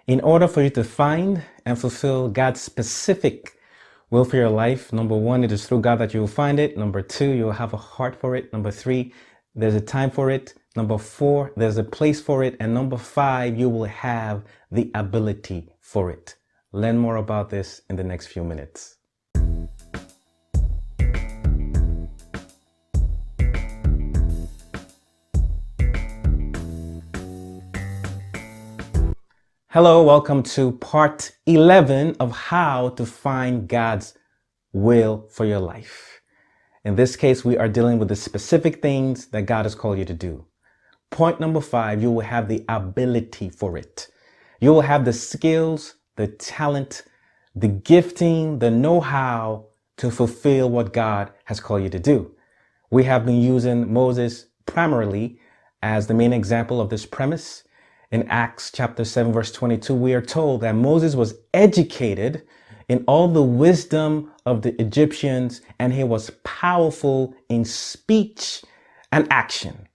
In order for you to find and fulfill God's specific will for your life, number one, it is through God that you will find it. Number two, you will have a heart for it. Number three, there's a time for it. Number four, there's a place for it. And number five, you will have the ability for it. Learn more about this in the next few minutes. Hello, welcome to part 11 of how to find God's will for your life. In this case, we are dealing with the specific things that God has called you to do. Point number 5, you will have the ability for it. You will have the skills, the talent, the gifting, the know-how to fulfill what God has called you to do. We have been using Moses primarily as the main example of this premise. In Acts chapter 7, verse 22, we are told that Moses was educated in all the wisdom of the Egyptians, and he was powerful in speech and action.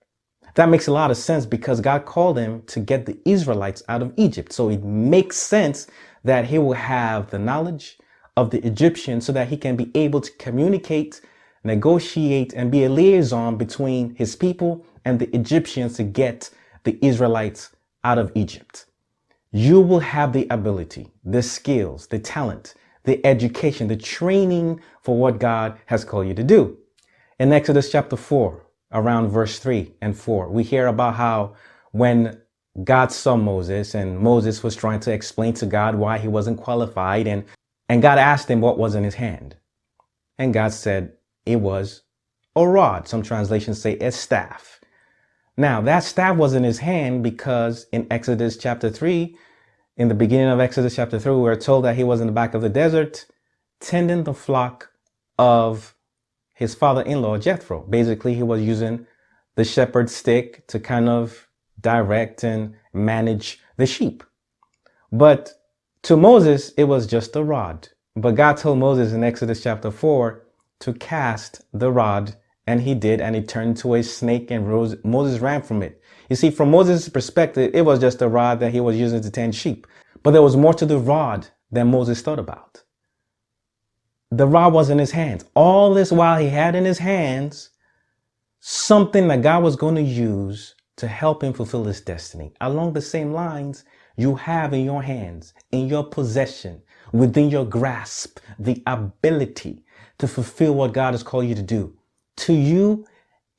That makes a lot of sense because God called him to get the Israelites out of Egypt. So it makes sense that he will have the knowledge of the Egyptians so that he can be able to communicate, negotiate, and be a liaison between his people and the Egyptians to get the Israelites out of Egypt. You will have the ability, the skills, the talent, the education, the training for what God has called you to do. In Exodus chapter 4, around verse 3 and 4, we hear about how when God saw Moses and Moses was trying to explain to God why he wasn't qualified, and God asked him what was in his hand. And God said it was a rod. Some translations say a staff. Now, that staff was in his hand because in Exodus chapter 3, in the beginning of Exodus chapter 3, we were told that he was in the back of the desert tending the flock of his father-in-law, Jethro. Basically, he was using the shepherd's stick to kind of direct and manage the sheep. But to Moses, it was just a rod. But God told Moses in Exodus chapter 4 to cast the rod. And he did, and it turned into a snake, and Moses ran from it. You see, from Moses' perspective, it was just a rod that he was using to tend sheep. But there was more to the rod than Moses thought about. The rod was in his hands. All this while he had in his hands something that God was going to use to help him fulfill his destiny. Along the same lines, you have in your hands, in your possession, within your grasp, the ability to fulfill what God has called you to do. To you,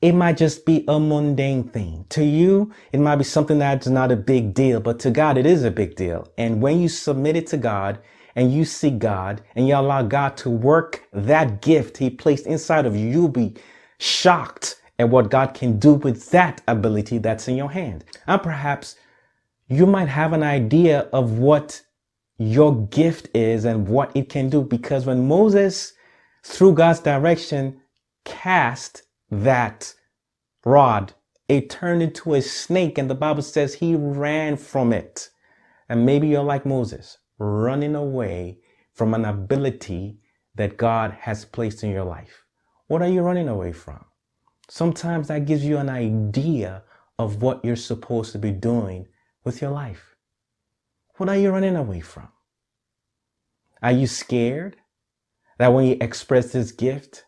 it might just be a mundane thing. To you, it might be something that's not a big deal, but to God, it is a big deal. And when you submit it to God and you seek God and you allow God to work that gift he placed inside of you, you'll be shocked at what God can do with that ability that's in your hand. And perhaps you might have an idea of what your gift is and what it can do, because when Moses, through God's direction, cast that rod, it turned into a snake, and the Bible says he ran from it. And maybe you're like Moses, running away from an ability that God has placed in your life. What are you running away from? Sometimes that gives you an idea of what you're supposed to be doing with your life. What are you running away from? Are you scared that when you express this gift,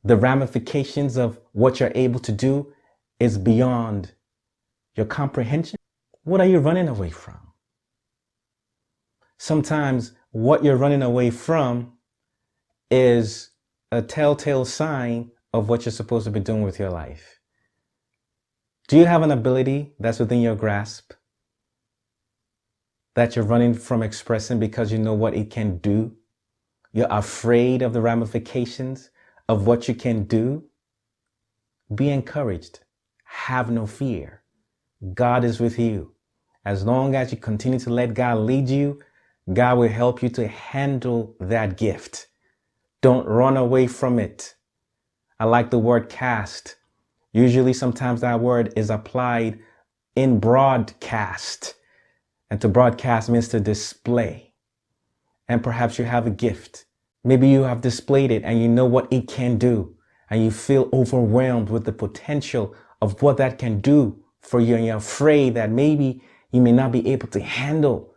the ramifications of what you're able to do is beyond your comprehension? What are you running away from? Sometimes what you're running away from is a telltale sign of what you're supposed to be doing with your life. Do you have an ability that's within your grasp that you're running from expressing because you know what it can do? You're afraid of the ramifications of what you can do? Be encouraged. Have no fear. God is with you. As long as you continue to let God lead you, God will help you to handle that gift. Don't run away from it. I like the word cast. Usually sometimes that word is applied in broadcast. And to broadcast means to display. And perhaps you have a gift. Maybe you have displayed it and you know what it can do, and you feel overwhelmed with the potential of what that can do for you, and you're afraid that maybe you may not be able to handle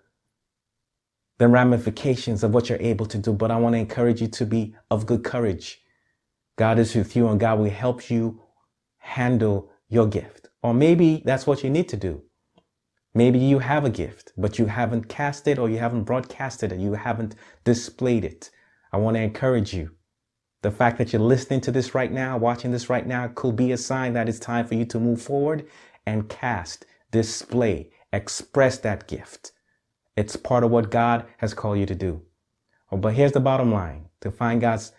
the ramifications of what you're able to do. But I want to encourage you to be of good courage. God is with you and God will help you handle your gift. Or maybe that's what you need to do. Maybe you have a gift, but you haven't cast it or you haven't broadcasted it. You haven't displayed it. I want to encourage you. The fact that you're listening to this right now, watching this right now, could be a sign that it's time for you to move forward and cast, display, express that gift. It's part of what God has called you to do. But here's the bottom line. To find God's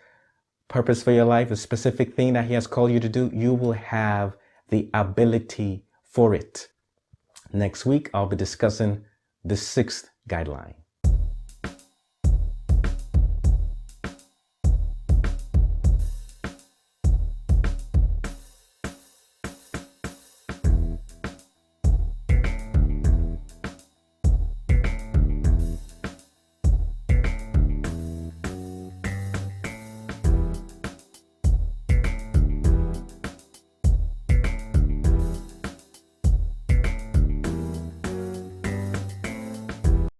purpose for your life, a specific thing that He has called you to do, you will have the ability for it. Next week, I'll be discussing the 6th guideline.